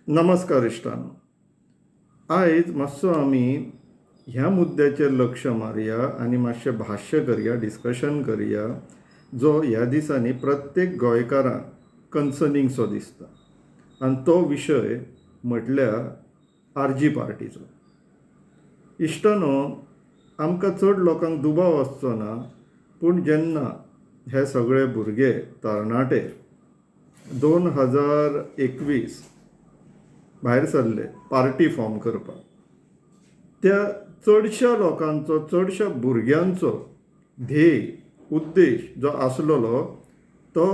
नमस्कार इश्टानो. आयज मातसो आमी ह्या मुद्द्याचेर लक्ष मारया आनी मातशें भाश्य करया, डिस्कशन करया, जो ह्या दिसांनी प्रत्येक गोंयकारांक कन्सर्निंग सो दिसता. आनी तो विशय म्हटल्यार आरजी पार्टीचो. इश्टानो, आमकां चड लोकांक दुबाव आसचो ना, पूण जेन्ना हे सगळे भुरगे तरणाटे 2021 भायर सरले पार्टी फॉर्म करपाक, त्या चडशा लोकांचो, चडशा भुरग्यांचो ध्येय, उद्देश जो आसलेलो तो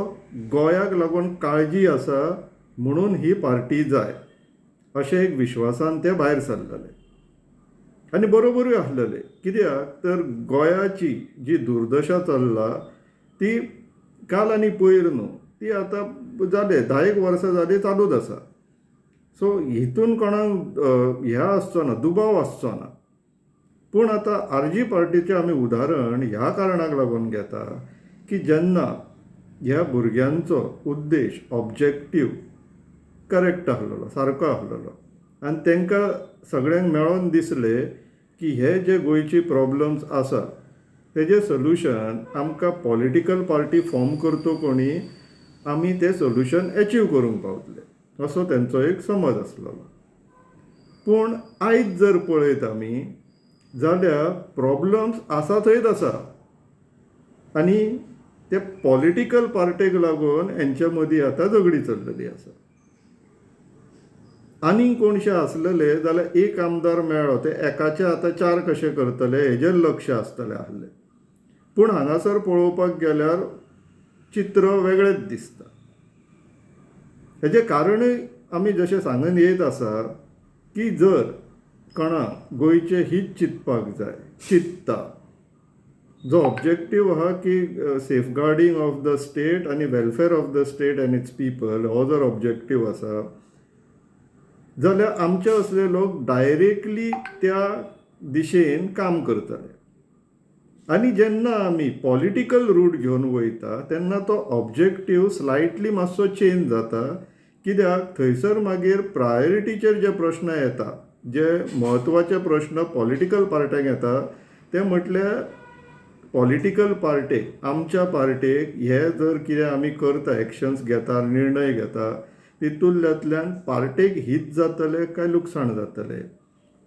गोंयाक लागून काळजी आसा म्हणून ही पार्टी जाय अशें एक विश्वासान ते भायर सरलेले. आनी बरोबरूय आसलेले, कित्याक तर गोंयाची जी दुर्दशा चल्ला ती काल आनी पयर न्हू, ती आतां जाले 10 वर्सां जाली चालूच आसा. सो हितून कोणाक हें आसचो ना, दुबाव आसचो ना. पूण आतां आरजी पार्टीचें आमी उदाहरण ह्या कारणाक लागून घेता की जेन्ना ह्या भुरग्यांचो उद्देश, ऑब्जेक्टीव करेक्ट आसलेलो, सारको आसलेलो, आनी तांकां सगळ्यांक मेळोन दिसलें की हे जे गोंयची प्रॉब्लम्स आसा तेजें सोल्युशन आमकां पॉलिटिकल पार्टी फॉर्म करतो कोणी, आमी तें सोल्युशन एचीव करूंक पावतले असो तेंचो एक समज आसलेलो. पूण आयज जर पळयत आमी जाल्यार प्रॉब्लम्स आसा थंयच आसा, आनी ते पॉलिटिकल पार्टेक लागून हेंच्या मदीं आतां झगडी चल्लेली आसा. आनीक कोणशे आसलेले जाल्यार एक आमदार मेळ्ळो, ते एकाचे आतां 4 कशे करतले हेजेर लक्ष आसतलें आसलें. पूण हांगासर पळोवपाक गेल्यार चित्र वेगळेंच दिसता. हेजें कारणूय आमी जशें सांगून येयत आसा की जर कोणाक गोंयचें हीत चिंतपाक जाय, चिंतता, जो ऑब्जेक्टीव आहा की सेफगार्डींग ऑफ द स्टेट आनी welfare of the state end it's people, हो जर ऑब्जेक्टीव आसा जाल्यार आमचे असले लोक डायरेक्टली त्या दिशेन काम करतले. आनी जेन्ना आमी पॉलिटिकल रूट घेवन वयता तेन्ना तो ऑब्जेक्टीव स्लायटली मातसो चेंज जाता, कित्याक थंयसर मागीर प्रायोरिटीचेर जे प्रश्न येता, जे म्हत्वाचे प्रश्न पॉलिटिकल पार्ट्यांक येता, ते म्हटल्यार पॉलिटिकल पार्टेक, आमच्या पार्टेक हे जर कितें आमी करता, एक्शन्स घेता, निर्णय घेता, तितूंतल्यातल्यान पार्टेक हीत जातले काय लुकसाण जातले,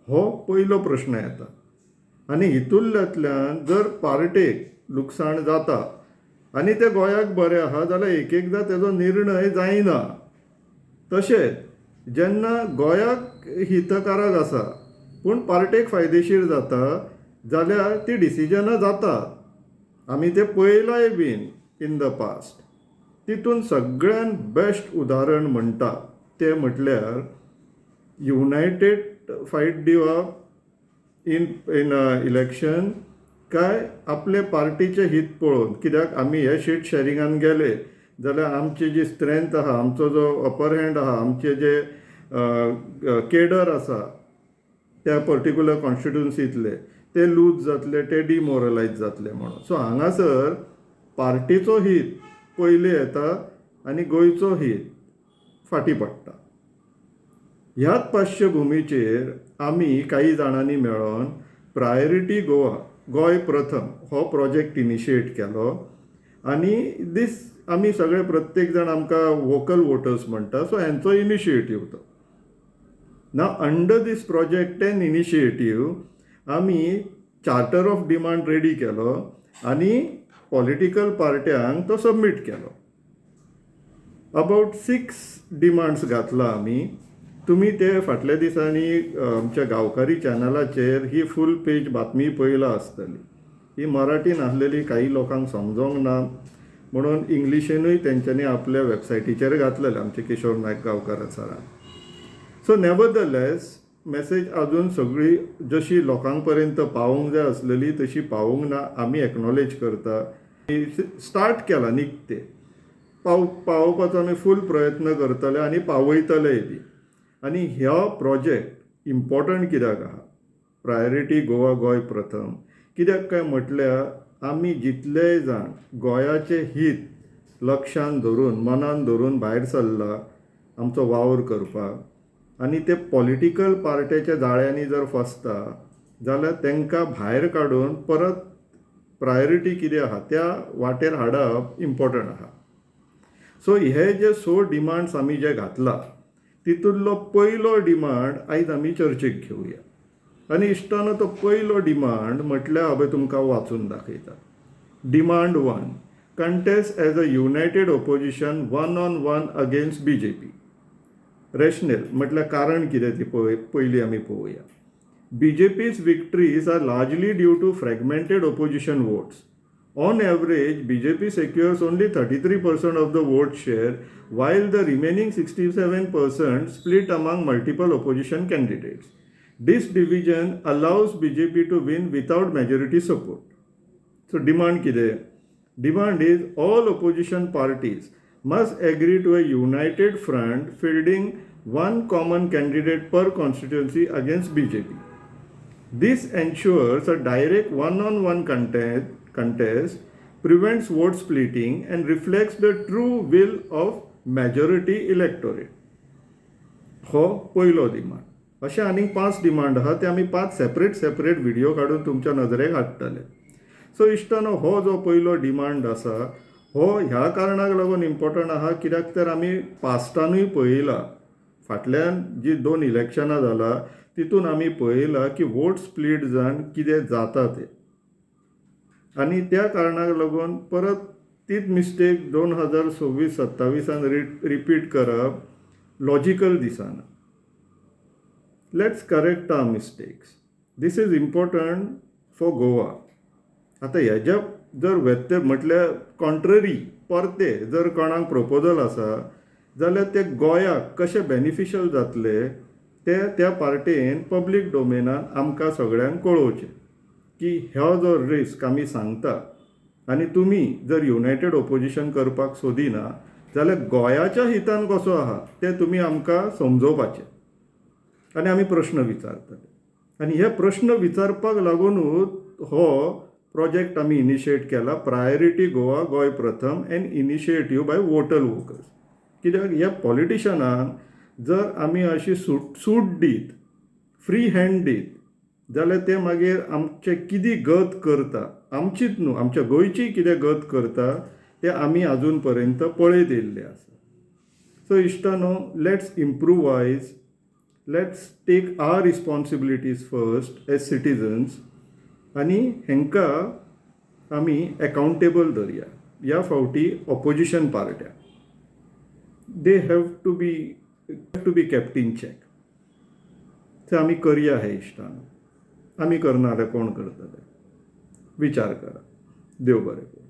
हो पयलो प्रश्न येता. आनी हितूंतल्यातल्यान जर पार्टेक लुकसाण जाता आनी ते गोंयाक बरें आहा जाल्यार एक एकदां तेजो निर्णय जायना. तशेंच जेन्ना गोंयाक हितकारक आसा पूण पार्टेक फायदेशीर जाता जाल्यार ती डिसिजनां जातात. आमी ते पळयलांय बीन इन द पास्ट. तितून सगळ्यान बेस्ट उदाहरण म्हणटा तें म्हटल्यार युनायटेड फायट दिवप इन इलेक्शन, काय आपले पार्टीचे हित पळोवन, कित्याक आमी हे शीट शेरिंगान गेले जाल्यार आमची जी स्ट्रेंथ आहा, आमचो जो अपर हँड आहा, आमचे जे केडर आसा त्या पर्टिक्युलर कॉन्स्टिट्युन्सींतले, ते लूज जातले, ते डिमोरलायज जातले म्हणून. सो हांगासर पार्टीचो हीत पयले येता आनी गोंयचो हीत फाटीं पडटा. ह्याच पार्श्वभुमीचेर आमी काही जाणांनी मेळोन प्रायोरिटी गोवा, गोंय प्रथम हो प्रोजेक्ट इनिशिएट केलो. आनी दीस आमी सगळे प्रत्येक जाण आमकां वोकल वोटर्स म्हणटा, सो हेंचो इनिशिएटीव तो. नाव अंडर दीस प्रोजेक्ट एंड इनिशिएटीव आमी चार्टर ऑफ डिमांड रेडी केलो आनी पॉलिटिकल पार्ट्यांक तो सबमीट केलो. अबावट 6 डिमांड्स घातला आमी. तुमी ते फाटल्या दिसांनी आमच्या गांवकारी चॅनलाचेर ही फूल पेज बातमी पळयला आसतली. ही मराठीन आसलेली, काही लोकांक समजोंक ना म्हणून इंग्लिशेनूय तेंच्यांनी आपल्या वेबसायटीचेर घातलेलें, आमचे किशोर नायक गांवकार सरान. सो नेवरदलेस मॅसेज आजून सगळी जशी लोकां पर्यंत पावूंक जाय आसलेली तशी पावूंक ना, आमी एक्नॉलेज करता. स्टार्ट केला निकते पावोवपाचो आमी फूल प्रयत्न करतले आनी पावयतलेय बी. आनी हो प्रोजेक्ट इम्पॉर्टंट कित्याक आहा, प्रायोरिटी गोवा गोंय प्रथम, कित्याक काय म्हटल्यार आमी जितलेय जाण गोंयाचे हीत लक्षांत धरून, मनान धरून भायर सरला आमचो वावर करपाक, आनी ते पॉलिटिकल पार्ट्याच्या जाळ्यांनी जर फसता जाल्यार तांकां भायर काडून परत प्रायोरिटी कितें आहा त्या वाटेर हाडप इम्पॉर्टंट आहा. सो हे जे 6 डिमांड्स आमी जे घातला तितूंतलो पयलो डिमांड आयज आमी चर्चेक घेवया. आनी इश्टानो तो पयलो डिमांड म्हटल्यार हांवें तुमकां वाचून दाखयता. Demand 1, contest as a united opposition one on one against BJP. Rational म्हटल्यार कारण कितें ती पयली आमी पळोवया. BJP's victories are largely due to fragmented opposition votes. On average, BJP secures only 33% of the vote share, while the remaining 67% split among multiple opposition candidates. This division allows BJP to win without majority support. So, demand कितें? Demand is all opposition parties must agree to a united front fielding one common candidate per constituency against BJP. This ensures a direct one-on-one contest, prevents vote splitting, and reflects the true will of majority electorate. हो पयलो demand. अशें आनीक 5 demand आहा ते आमी 5 separate video काडून तुमच्या नदरेक हाडटले. सो इश्टानो हो जो पयलो डिमांड आसा हो ह्या कारणाक लागून इम्पॉर्टंट आहा कित्याक तर आमी पास्टानूय पळयलां, फाटल्यान जी 2 इलेक्शनां जाला तितून आमी पळयलां की वोट स्प्लीट जावन कितें जाता तें. आनी त्या कारणाक लागून परत तीच मिस्टेक 2026-27 रिपीट करप लॉजिकल दिसना. Let's correct our mistakes. This is important for Goa. आतां हेज्या जर म्हटल्यार कॉन्ट्ररी परते जर कोणाक प्रपोजल आसा जाल्यार ते गोंयाक कशें बेनिफिशियल जातले ते त्या पार्टेन पब्लीक डोमेनान आमकां सगळ्यांक कळोवचें की हो जो रिस्क आमी सांगता आनी तुमी जर युनायटेड ऑपोजिशन करपाक सोदिना जाल्यार गोंयाच्या हितान कसो आहा ते तुमी आमकां समजोवपाचें आनी आमी प्रश्न विचारतले. आनी हे प्रश्न विचारपाक लागूनूच हो प्रोजेक्ट आमी इनिशिएट केला, प्रायोरिटी गोवा गोंय प्रथम एन इनिशिएटीव बाय वोटल वर्कर्स. कित्याक ह्या पॉलिटिशनांक जर आमी अशी सूट दीत, फ्री हँड दीत जाल्यार ते मागीर आमचे कितें गत करता, आमचीच न्हू आमच्या गोंयची कितें गत करता ते आमी आजून पर्यंत पळयत येयल्ले आसा. सो इश्टानो, let's improvise, let's take our responsibilities first as citizens आनी हांकां आमी एकावंटेबल धरया. ह्या फावटी ऑपोजिशन पार्ट्या they have to be kept in check. ते आमी करया हे इश्टान. आमी करना जाल्यार कोण करतले? विचार करा. देव बरें करूं.